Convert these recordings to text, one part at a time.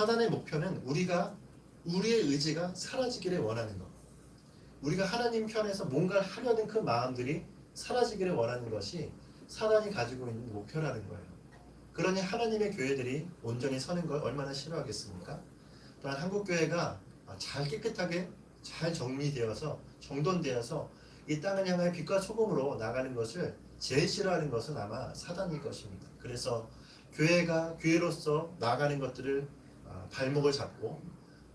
사단의 목표는 우리의 의지가 사라지기를 원하는 것. 우리가 하나님 편에서 뭔가를 하려는 그 마음들이 사라지기를 원하는 것이 사단이 가지고 있는 목표라는 거예요. 그러니 하나님의 교회들이 온전히 서는 걸 얼마나 싫어하겠습니까? 또한 한국교회가 잘 깨끗하게 잘 정리되어서 정돈되어서 이 땅을 향하여 빛과 소금으로 나가는 것을 제일 싫어하는 것은 아마 사단일 것입니다. 그래서 교회가 교회로서 나가는 것들을 발목을 잡고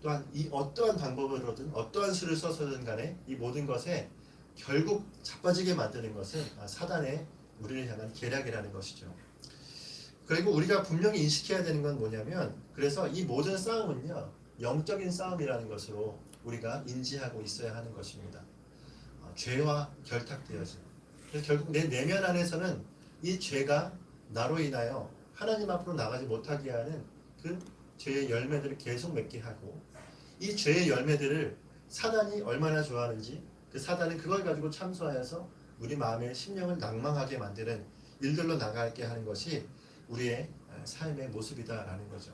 또한 이 어떠한 방법으로든 어떠한 수를 써서든 간에 이 모든 것에 결국 자빠지게 만드는 것은 사단의 우리를 향한 계략이라는 것이죠. 그리고 우리가 분명히 인식해야 되는 건 뭐냐면 그래서 이 모든 싸움은요 영적인 싸움이라는 것으로 우리가 인지하고 있어야 하는 것입니다. 죄와 결탁되어진 그래서 결국 내 내면 안에서는 이 죄가 나로 인하여 하나님 앞으로 나가지 못하게 하는 그 죄의 열매들을 계속 맺게 하고 이 죄의 열매들을 사단이 얼마나 좋아하는지 그 사단은 그걸 가지고 참소하여서 우리 마음의 심령을 낭망하게 만드는 일들로 나가게 하는 것이 우리의 삶의 모습이다라는 거죠.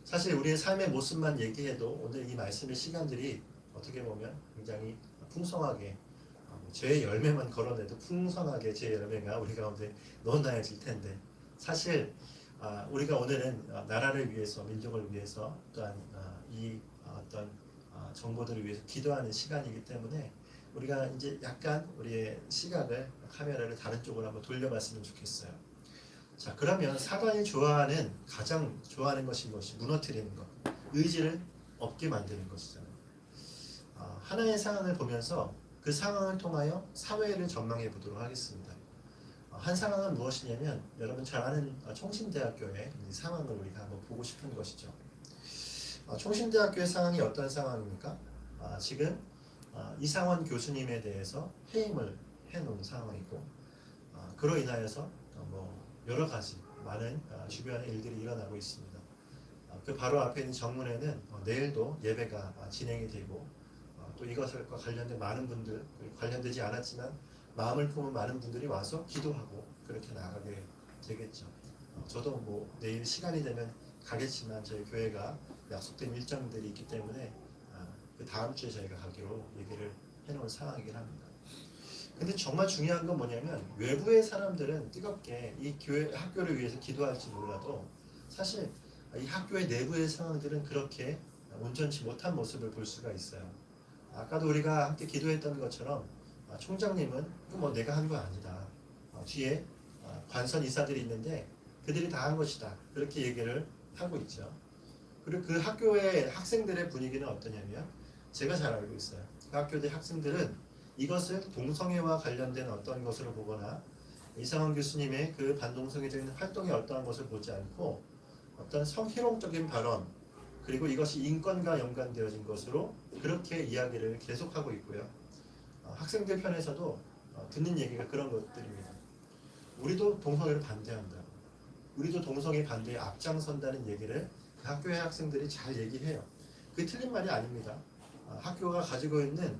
사실 우리의 삶의 모습만 얘기해도 오늘 이 말씀의 시간들이 어떻게 보면 굉장히 풍성하게 죄의 열매만 걸어내도 풍성하게 죄의 열매가 우리 가운데 넣어놔야질 텐데 사실 우리가 오늘은 나라를 위해서 민족을 위해서 또한 이 어떤 정보들을 위해서 기도하는 시간이기 때문에 우리가 이제 약간 우리의 시각을 카메라를 다른 쪽으로 한번 돌려봤으면 좋겠어요. 자, 그러면 사단이 가장 좋아하는 것이 무엇이? 무너뜨리는 것, 의지를 없게 만드는 것이잖아요. 하나의 상황을 보면서 그 상황을 통하여 사회를 전망해 보도록 하겠습니다. 한 상황은 무엇이냐면 여러분 잘 아는 총신대학교의 상황을 우리가 한번 보고 싶은 것이죠. 총신대학교의 상황이 어떤 상황입니까? 지금 이상원 교수님에 대해서 해임을 해놓은 상황이고 그로 인하여서 여러 가지 많은 주변의 일들이 일어나고 있습니다. 그 바로 앞에 있는 정문에는 내일도 예배가 진행이 되고 또 이것과 관련된 많은 분들 관련되지 않았지만 마음을 품은 많은 분들이 와서 기도하고 그렇게 나가게 되겠죠. 저도 내일 시간이 되면 가겠지만 저희 교회가 약속된 일정들이 있기 때문에 그 다음 주에 저희가 가기로 얘기를 해놓은 상황이긴 합니다. 근데 정말 중요한 건 뭐냐면 외부의 사람들은 뜨겁게 이 학교를 위해서 기도할지 몰라도 사실 이 학교의 내부의 상황들은 그렇게 온전치 못한 모습을 볼 수가 있어요. 아까도 우리가 함께 기도했던 것처럼 총장님은 내가 한 거 아니다. 뒤에 관선 이사들이 있는데 그들이 다 한 것이다. 그렇게 얘기를 하고 있죠. 그리고 그 학교의 학생들의 분위기는 어떠냐면 제가 잘 알고 있어요. 그 학교의 학생들은 이것을 동성애와 관련된 어떤 것으로 보거나 이상원 교수님의 그 반동성애적인 활동의 어떠한 것을 보지 않고 어떤 성희롱적인 발언 그리고 이것이 인권과 연관되어진 것으로 그렇게 이야기를 계속하고 있고요. 학생들 편에서도 듣는 얘기가 그런 것들입니다. 우리도 동성애를 반대한다. 우리도 동성애 반대에 앞장선다는 얘기를 그 학교의 학생들이 잘 얘기해요. 그게 틀린 말이 아닙니다. 학교가 가지고 있는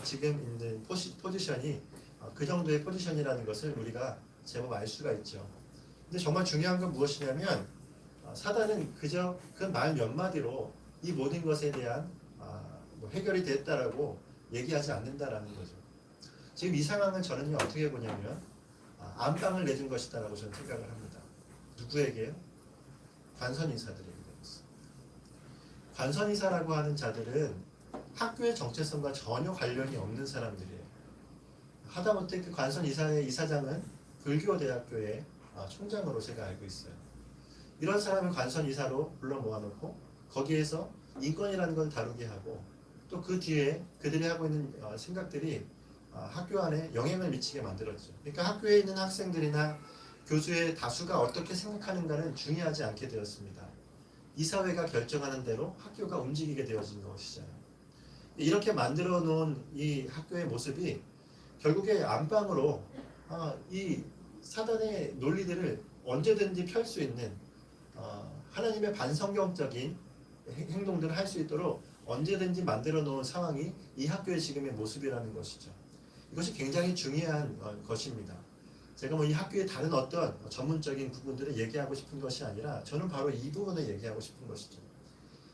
지금 있는 포지션이 그 정도의 포지션이라는 것을 우리가 제법 알 수가 있죠. 근데 정말 중요한 건 무엇이냐면 사단은 그저 그 말 몇 마디로 이 모든 것에 대한 해결이 됐다라고 얘기하지 않는다라는 거죠. 지금 이 상황을 저는 어떻게 보냐면 안방을 내준 것이다라고 저는 생각을 합니다. 누구에게요? 관선인사들에게 되었어요. 관선인사라고 하는 자들은 학교의 정체성과 전혀 관련이 없는 사람들이에요. 하다못해 그 관선이사의 이사장은 불교대학교의 총장으로 제가 알고 있어요. 이런 사람을 관선이사로 불러 모아놓고 거기에서 인권이라는 걸 다루게 하고 또 그 뒤에 그들이 하고 있는 생각들이 학교 안에 영향을 미치게 만들었죠. 그러니까 학교에 있는 학생들이나 교수의 다수가 어떻게 생각하는가는 중요하지 않게 되었습니다. 이 사회가 결정하는 대로 학교가 움직이게 되어진 것이잖아요. 이렇게 만들어 놓은 이 학교의 모습이 결국에 안방으로 이 사단의 논리들을 언제든지 펼 수 있는 하나님의 반성경적인 행동들을 할 수 있도록 언제든지 만들어 놓은 상황이 이 학교의 지금의 모습이라는 것이죠. 이것이 굉장히 중요한 것입니다. 제가 이 학교의 다른 어떤 전문적인 부분들을 얘기하고 싶은 것이 아니라 저는 바로 이 부분을 얘기하고 싶은 것이죠.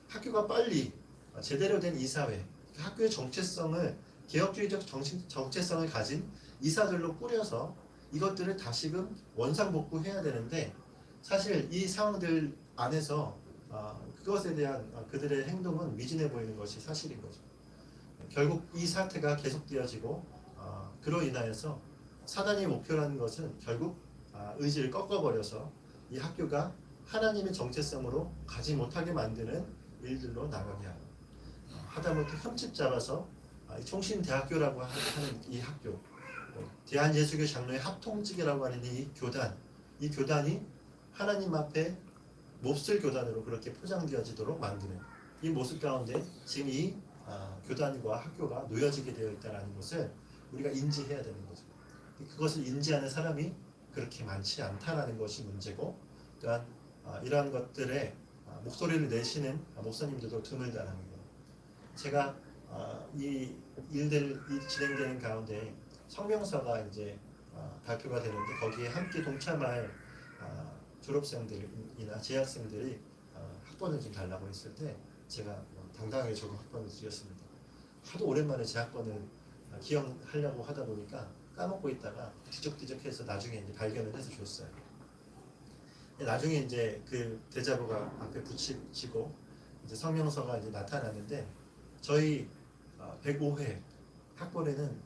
학교가 빨리 제대로 된 이사회, 학교의 정체성을 개혁주의적 정체성을 가진 이사들로 꾸려서 이것들을 다시금 원상복구해야 되는데 사실 이 상황들 안에서 그것에 대한 그들의 행동은 미진해 보이는 것이 사실인 거죠. 결국 이 사태가 계속되어지고 그로 인하여서 사단의 목표라는 것은 결국 의지를 꺾어버려서 이 학교가 하나님의 정체성으로 가지 못하게 만드는 일들로 나가게 하고 하다못해 흠집 잡아서 총신대학교라고 하는 이 학교 대한예수교 장로의 합통직이라고 하는 이 교단이 하나님 앞에 몹쓸 교단으로 그렇게 포장되어지도록 만드는 이 모습 가운데 지금 이 교단과 학교가 놓여지게 되어 있다는 것을 우리가 인지해야 되는 거죠. 그것을 인지하는 사람이 그렇게 많지 않다라는 것이 문제고 또한 이러한 것들에 목소리를 내시는 목사님들도 드물다라는 거예요. 제가 이 일들이 진행되는 가운데 성명서가 이제 발표가 되는데 거기에 함께 동참할 졸업생들이나 재학생들이 학번을 좀 달라고 했을 때 제가 당당하게 저도 학번을 드렸습니다. 하도 오랜만에 제 학번을 기억하려고 하다 보니까 까먹고 있다가 뒤적뒤적해서 나중에 이제 발견을 해서 줬어요. 나중에 이제 그 대자보가 앞에 붙이고 이제 성명서가 이제 나타나는데 저희 105회 학번에는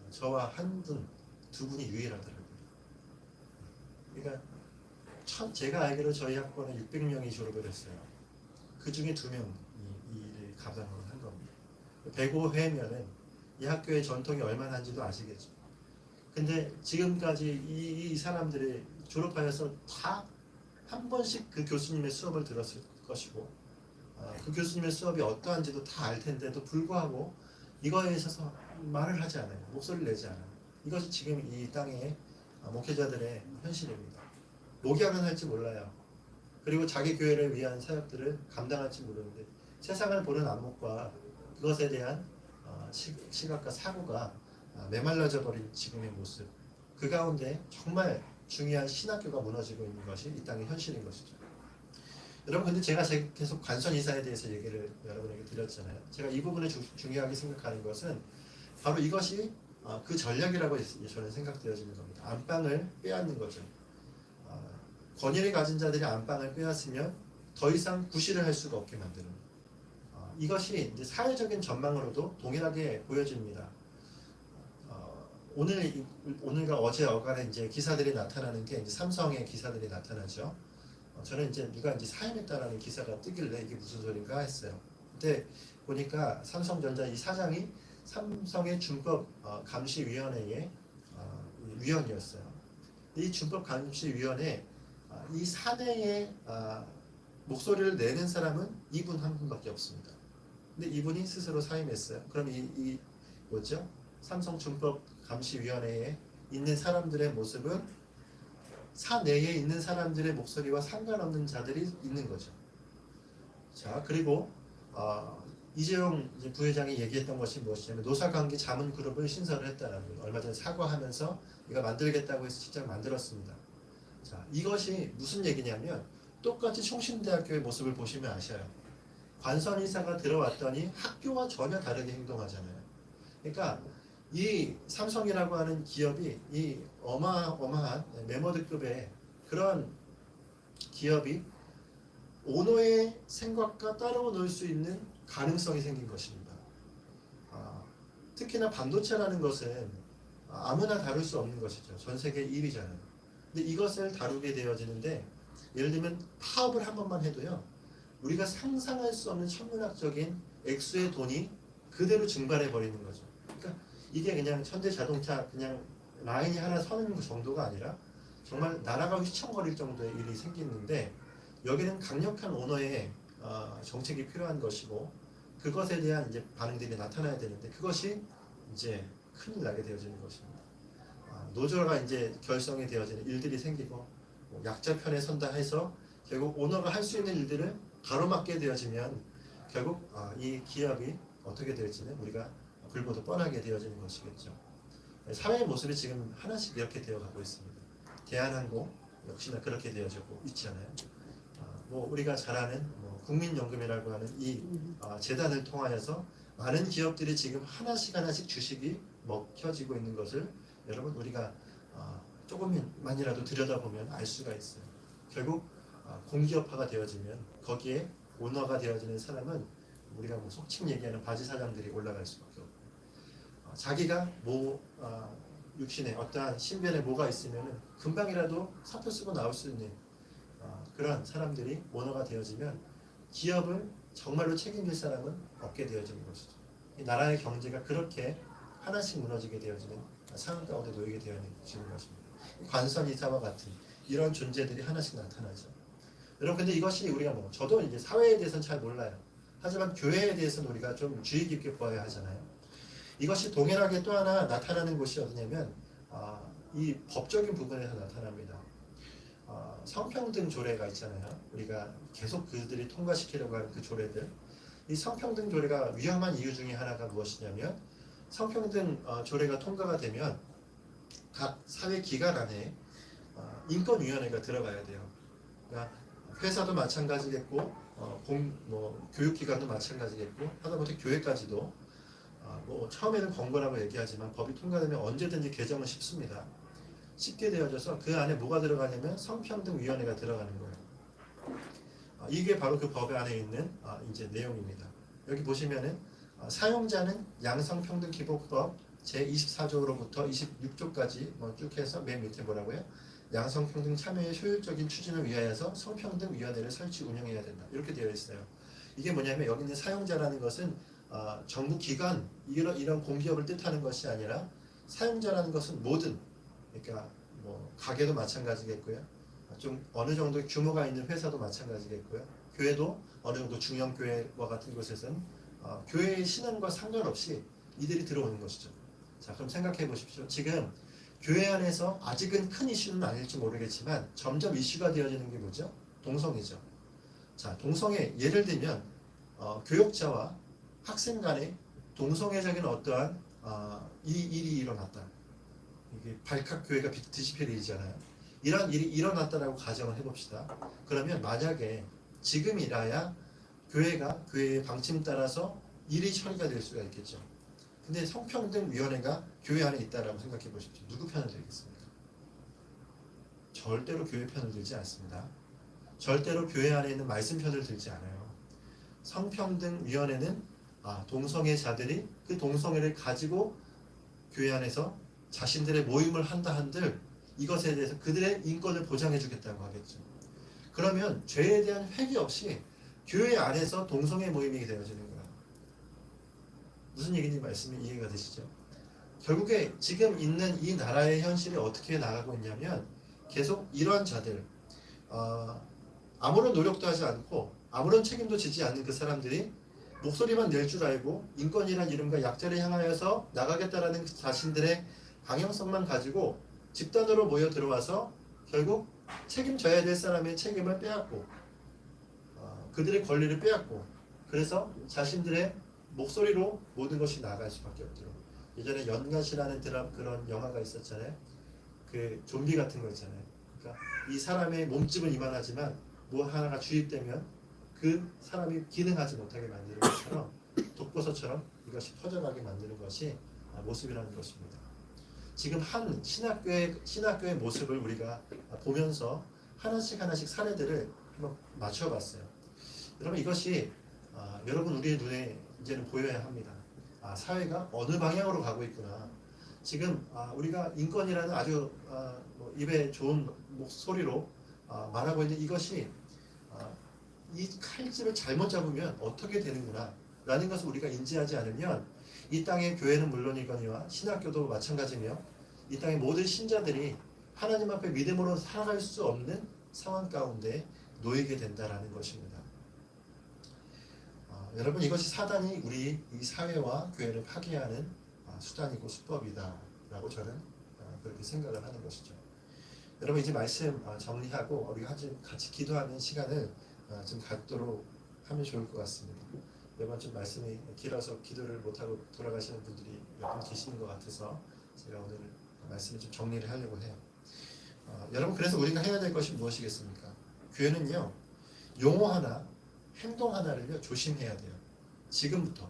저와 한 분, 두 분이 유일하더라고요. 그러니까 제가 알기로 저희 학번에 600명이 졸업을 했어요. 그 중에 2명이 이 일을 감당을 한 겁니다. 105회면은 이 학교의 전통이 얼마나 한지도 아시겠죠. 근데 지금까지 이 사람들이 졸업하여서 다 한 번씩 그 교수님의 수업을 들었을 것이고 그 교수님의 수업이 어떠한지도 다 알 텐데도 불구하고 이거에 있어서 말을 하지 않아요. 목소리를 내지 않아요. 이것이 지금 이 땅의 목회자들의 현실입니다. 목양은 할지 몰라요. 그리고 자기 교회를 위한 사역들을 감당할지 모르는데 세상을 보는 안목과 그것에 대한 시각과 사고가 메말라져 버린 지금의 모습 그 가운데 정말 중요한 신학교가 무너지고 있는 것이 이 땅의 현실인 것이죠. 여러분 근데 제가 계속 관선 이사에 대해서 얘기를 여러분에게 드렸잖아요. 제가 이 부분을 중요하게 생각하는 것은 바로 이것이 그 전략이라고 저는 생각되어지는 겁니다. 안방을 빼앗는 거죠. 권위를 가진 자들이 안방을 빼앗으면 더 이상 구실을 할 수가 없게 만드는 이것이 이제 사회적인 전망으로도 동일하게 보여집니다. 오늘과 어제 어간에 이제 기사들이 나타나는 게 이제 삼성의 기사들이 나타나죠. 저는 이제 누가 이제 사임했다라는 기사가 뜨길래 이게 무슨 소린가 했어요. 그때 보니까 삼성전자 이 사장이 삼성의 준법 감시위원회의 위원이었어요. 이 준법 감시위원회 이 사내에 목소리를 내는 사람은 이분 한 분밖에 없습니다. 근데 이분이 스스로 사임했어요. 그럼 이 뭐죠? 삼성 준법 감시위원회에 있는 사람들의 모습은 사내에 있는 사람들의 목소리와 상관없는 자들이 있는 거죠. 자, 그리고 이재용 부회장이 얘기했던 것이 무엇이냐면 노사관계 자문그룹을 신설을 했다는 거예요. 얼마 전에 사과하면서 이거 만들겠다고 해서 직접 만들었습니다. 자, 이것이 무슨 얘기냐면 똑같이 총신대학교의 모습을 보시면 아셔요. 관선이사가 들어왔더니 학교와 전혀 다르게 행동하잖아요. 그러니까 이 삼성이라고 하는 기업이 이 어마어마한 메모드급의 그런 기업이 오너의 생각과 따라오 놀 수 있는 가능성이 생긴 것입니다. 특히나 반도체라는 것은 아무나 다룰 수 없는 것이죠. 전 세계 1위잖아요. 근데 이것을 다루게 되어지는데 예를 들면 파업을 한 번만 해도요. 우리가 상상할 수 없는 천문학적인 액수의 돈이 그대로 증발해 버리는 거죠. 그러니까 이게 그냥 현대자동차 그냥 라인이 하나 서는 정도가 아니라 정말 나라가 휘청거릴 정도의 일이 생기는데 여기는 강력한 오너의 정책이 필요한 것이고 그것에 대한 이제 반응들이 나타나야 되는데 그것이 이제 큰일 나게 되어지는 것입니다. 노조가 이제 결성이 되어지는 일들이 생기고 뭐 약자 편에 선다 해서 결국 오너가 할 수 있는 일들을 가로막게 되어지면 결국 이 기업이 어떻게 될지는 우리가 불보듯 뻔하게 되어지는 것이겠죠. 사회의 모습이 지금 하나씩 이렇게 되어가고 있습니다. 대한항공 역시나 그렇게 되어지고 있잖아요. 뭐 우리가 잘 아는 뭐 국민연금이라고 하는 이 재단을 통하여서 많은 기업들이 지금 하나씩 주식이 먹혀지고 있는 것을 여러분 우리가 조금만이라도 들여다보면 알 수가 있어요. 결국 공기업화가 되어지면 거기에 오너가 되어지는 사람은 우리가 뭐 속칭 얘기하는 바지 사장들이 올라갈 수밖에 없고 자기가 육신에 어떠한 신변에 뭐가 있으면 금방이라도 사표 쓰고 나올 수 있는 그런 사람들이 오너가 되어지면 기업을 정말로 책임질 사람은 없게 되어지는 것이죠. 이 나라의 경제가 그렇게 하나씩 무너지게 되어지는 상황 가운데 놓이게 되어지는 것입니다. 관선이사와 같은 이런 존재들이 하나씩 나타나죠. 여러분 근데 이것이 우리가 저도 이제 사회에 대해서는 잘 몰라요. 하지만 교회에 대해서는 우리가 좀 주의 깊게 보아야 하잖아요. 이것이 동일하게 또 하나 나타나는 곳이 어디냐면 이 법적인 부분에서 나타납니다. 성평등 조례가 있잖아요. 우리가 계속 그들이 통과시키려고 하는 그 조례들. 이 성평등 조례가 위험한 이유 중에 하나가 무엇이냐면 성평등 조례가 통과가 되면 각 사회 기관 안에 인권위원회가 들어가야 돼요. 그러니까 회사도 마찬가지겠고 교육기관도 마찬가지겠고 하다못해 교회까지도 처음에는 권고라고 얘기하지만 법이 통과되면 언제든지 개정은 쉽습니다. 쉽게 되어져서 그 안에 뭐가 들어가냐면 성평등위원회가 들어가는 거예요. 이게 바로 그 법 안에 있는 이제 내용입니다. 여기 보시면은 사용자는 양성평등기본법 제24조로부터 26조까지 쭉 해서 맨 밑에 뭐라고요? 양성평등 참여의 효율적인 추진을 위하여서 성평등위원회를 설치 운영해야 된다. 이렇게 되어 있어요. 이게 뭐냐면 여기 있는 사용자라는 것은 정부 기관 이런 공기업을 뜻하는 것이 아니라 사용자라는 것은 모든 그러니까 가게도 마찬가지겠고요. 좀 어느 정도 규모가 있는 회사도 마찬가지겠고요. 교회도 어느 정도 중형 교회와 같은 곳에서는 교회의 신앙과 상관없이 이들이 들어오는 것이죠. 자, 그럼 생각해 보십시오. 지금 교회 안에서 아직은 큰 이슈는 아닐지 모르겠지만 점점 이슈가 되어지는 게 뭐죠? 동성이죠. 자, 동성애 예를 들면 교역자와 학생 간에 동성애적인 어떠한 이 일이 일어났다. 이게 발칵교회가 뒤집힐 일이잖아요. 이런 일이 일어났다라고 가정을 해봅시다. 그러면 만약에 지금이라야 교회가 교회의 방침 따라서 일이 처리가 될 수가 있겠죠. 근데 성평등위원회가 교회 안에 있다라고 생각해 보십시오. 누구 편을 들겠습니까? 절대로 교회 편을 들지 않습니다. 절대로 교회 안에 있는 말씀 편을 들지 않아요. 성평등위원회는 동성애자들이 그 동성애를 가지고 교회 안에서 자신들의 모임을 한다 한들 이것에 대해서 그들의 인권을 보장해 주겠다고 하겠죠. 그러면 죄에 대한 회개 없이 교회 안에서 동성애 모임이 되어지는 거야. 무슨 얘기인지 말씀이 이해가 되시죠? 결국에 지금 있는 이 나라의 현실이 어떻게 나가고 있냐면 계속 이러한 자들 아무런 노력도 하지 않고 아무런 책임도 지지 않는 그 사람들이 목소리만 낼 줄 알고 인권이란 이름과 약자를 향하여서 나가겠다라는 자신들의 방향성만 가지고 집단으로 모여 들어와서 결국 책임져야 될 사람의 책임을 빼앗고 그들의 권리를 빼앗고 그래서 자신들의 목소리로 모든 것이 나갈 수밖에 없도록 예전에 연갓이라는 그런 영화가 있었잖아요. 그 좀비 같은 거 있잖아요. 그러니까 이 사람의 몸집은 이만하지만 뭐 하나가 주입되면 그 사람이 기능하지 못하게 만드는 것처럼 독버섯처럼 이것이 퍼져가게 만드는 것이 모습이라는 것입니다. 지금 한 신학교의 모습을 우리가 보면서 하나씩 사례들을 한번 맞춰봤어요. 여러분 이것이 여러분 우리의 눈에 이제는 보여야 합니다. 사회가 어느 방향으로 가고 있구나. 지금 우리가 인권이라는 아주 입에 좋은 목소리로 말하고 있는 이것이 이 칼집을 잘못 잡으면 어떻게 되는구나 라는 것을 우리가 인지하지 않으면 이 땅의 교회는 물론이거니와 신학교도 마찬가지며 이 땅의 모든 신자들이 하나님 앞에 믿음으로 살아갈 수 없는 상황 가운데 놓이게 된다라는 것입니다. 여러분 이것이 사단이 우리 이 사회와 교회를 파괴하는 수단이고 수법이다라고 저는 그렇게 생각을 하는 것이죠. 여러분 이제 말씀 정리하고 우리가 같이 기도하는 시간을 좀 갖도록 하면 좋을 것 같습니다. 매번 좀 말씀이 길어서 기도를 못하고 돌아가시는 분들이 몇 분 계시는 것 같아서 제가 오늘 말씀을 좀 정리를 하려고 해요. 여러분 그래서 우리가 해야 될 것이 무엇이겠습니까? 교회는요 용어 하나 행동 하나를요 조심해야 돼요. 지금부터.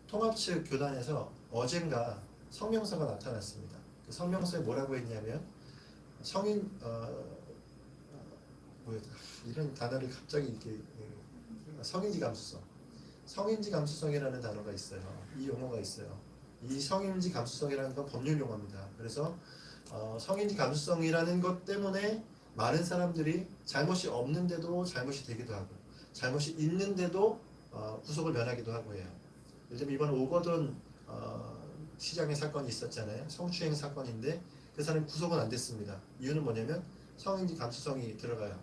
통합 측 교단에서 어젠가 성명서가 나타났습니다. 그 성명서에 뭐라고 했냐면 성인 이런 단어를 갑자기 이렇게 성인지 감수성, 성인지 감수성이라는 단어가 있어요. 이 용어가 있어요. 이 성인지 감수성이라는 건 법률 용어입니다. 그래서 성인지 감수성이라는 것 때문에 많은 사람들이 잘못이 없는데도 잘못이 되기도 하고 잘못이 있는데도 구속을 면하기도 하고 해요. 예를 들면 이번 오거돈 시장의 사건이 있었잖아요. 성추행 사건인데 그 사람이 구속은 안 됐습니다. 이유는 뭐냐면 성인지 감수성이 들어가요.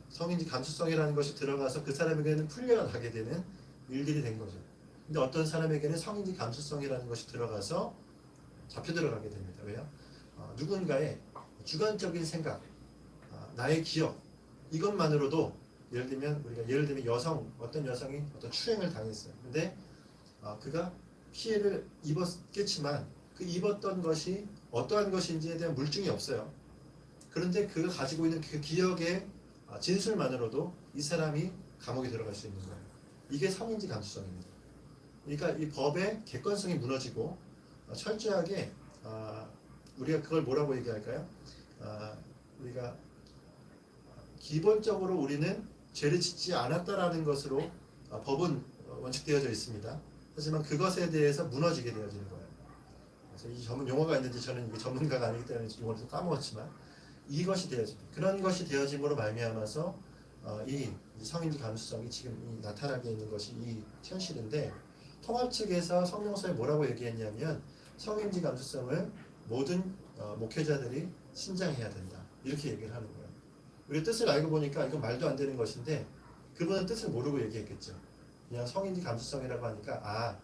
성인지 감수성이라는 것이 들어가서 그 사람에게는 풀려나게 되는 일들이 된 거죠. 근데 어떤 사람에게는 성인지 감수성이라는 것이 들어가서 잡혀 들어가게 됩니다. 왜요? 누군가의 주관적인 생각, 나의 기억 이것만으로도 예를 들면 어떤 여성이 어떤 추행을 당했어요. 근데 그가 피해를 입었겠지만 그 입었던 것이 어떠한 것인지에 대한 물증이 없어요. 그런데 그가 가지고 있는 그 기억의 진술만으로도 이 사람이 감옥에 들어갈 수 있는 거예요. 이게 성인지 감수성입니다. 그러니까 이 법의 객관성이 무너지고 철저하게 우리가 그걸 뭐라고 얘기할까요? 우리가 기본적으로 우리는 죄를 짓지 않았다라는 것으로 법은 원칙되어져 있습니다. 하지만 그것에 대해서 무너지게 되어지는 거예요. 그래서 이 전문 용어가 있는지 저는 이게 전문가가 아니기 때문에 용어를 좀 까먹었지만 이것이 되어집니다. 그런 것이 되어짐으로 말미암아서 이 성인지 감수성이 지금 나타나게 있는 것이 이 현실인데 통합 측에서 성명서에 뭐라고 얘기했냐면 성인지 감수성을 모든 목회자들이 신장해야 된다. 이렇게 얘기를 하는 거예요. 우리 뜻을 알고 보니까 이건 말도 안 되는 것인데 그분은 뜻을 모르고 얘기했겠죠. 그냥 성인지 감수성이라고 하니까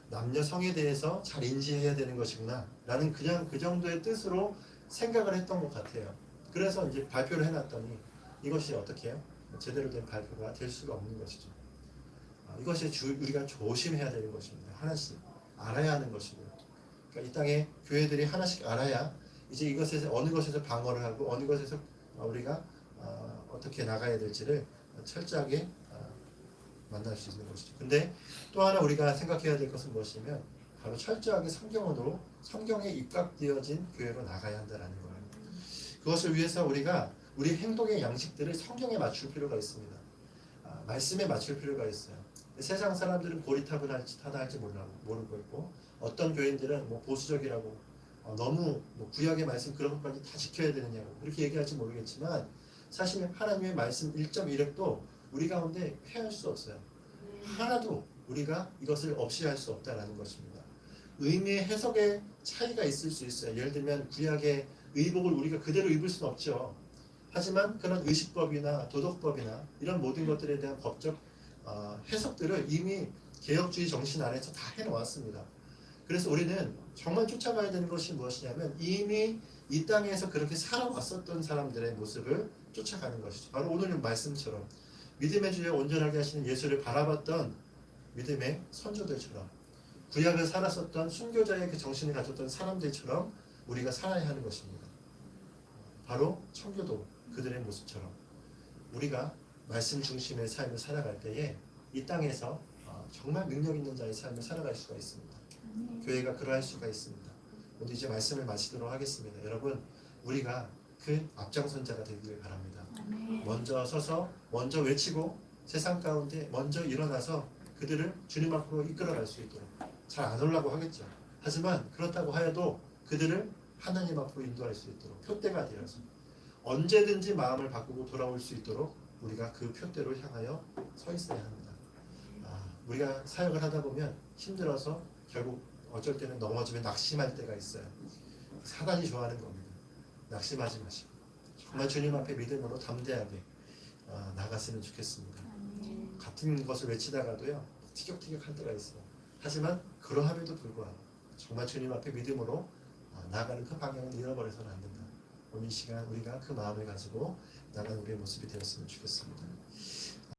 남녀 성에 대해서 잘 인지해야 되는 것이구나 라는 그냥 그 정도의 뜻으로 생각을 했던 것 같아요. 그래서 이제 발표를 해놨더니 이것이 어떻게 해요? 제대로 된 발표가 될 수가 없는 것이죠. 이것이 우리가 조심해야 되는 것입니다. 하나씩 알아야 하는 것이고요. 그러니까 이 땅에 교회들이 하나씩 알아야 이제 이것에서 어느 것에서 방어를 하고 어느 것에서 우리가 어떻게 나가야 될지를 철저하게 만날 수 있는 것이죠. 근데 또 하나 우리가 생각해야 될 것은 무엇이냐면 바로 철저하게 성경으로 성경에 입각되어진 교회로 나가야 한다는 거예요. 그것을 위해서 우리가 우리 행동의 양식들을 성경에 맞출 필요가 있습니다. 말씀에 맞출 필요가 있어요. 세상 사람들은 고리타분할지 타다할지 모르고 있고 어떤 교인들은 보수적이라고 너무 구약의 말씀 그런 것까지 다 지켜야 되느냐고 그렇게 얘기할지 모르겠지만 사실 하나님의 말씀 1.1획도 우리 가운데 폐할 수 없어요. 하나도 우리가 이것을 없이 할 수 없다는 것입니다. 의미의 해석에 차이가 있을 수 있어요. 예를 들면 구약의 의복을 우리가 그대로 입을 수는 없죠. 하지만 그런 의식법이나 도덕법이나 이런 모든 것들에 대한 법적 해석들을 이미 개혁주의 정신 안에서 다 해놓았습니다. 그래서 우리는 정말 쫓아가야 되는 것이 무엇이냐면 이미 이 땅에서 그렇게 살아왔었던 사람들의 모습을 쫓아가는 것이죠. 바로 오늘 말씀처럼 믿음의 주에 온전하게 하시는 예수를 바라봤던 믿음의 선조들처럼 구약을 살았었던 순교자의 그 정신을 가졌던 사람들처럼 우리가 살아야 하는 것입니다. 바로 청교도 그들의 모습처럼 우리가 말씀 중심의 삶을 살아갈 때에 이 땅에서 정말 능력 있는 자의 삶을 살아갈 수가 있습니다. 교회가 그러할 수가 있습니다. 오늘 이제 말씀을 마치도록 하겠습니다. 여러분 우리가 그 앞장선자가 되기를 바랍니다. 먼저 서서 먼저 외치고 세상 가운데 먼저 일어나서 그들을 주님 앞으로 이끌어갈 수 있도록 잘 안 오려고 하겠죠. 하지만 그렇다고 하여도 그들을 하나님 앞으로 인도할 수 있도록 표대가 되어서 언제든지 마음을 바꾸고 돌아올 수 있도록 우리가 그 표대로 향하여 서 있어야 합니다. 우리가 사역을 하다 보면 힘들어서 결국 어쩔 때는 넘어지면 낙심할 때가 있어요. 사단이 좋아하는 겁니다. 낙심하지 마시고 정말 주님 앞에 믿음으로 담대하게 나갔으면 좋겠습니다. 같은 것을 외치다가도요 티격태격 할 때가 있어요. 하지만 그러함에도 불구하고 정말 주님 앞에 믿음으로 나아가는 그 방향을 잃어버려서는 안 된다. 오늘 이 시간 우리가 그 마음을 가지고 나가는 우리의 모습이 되었으면 좋겠습니다.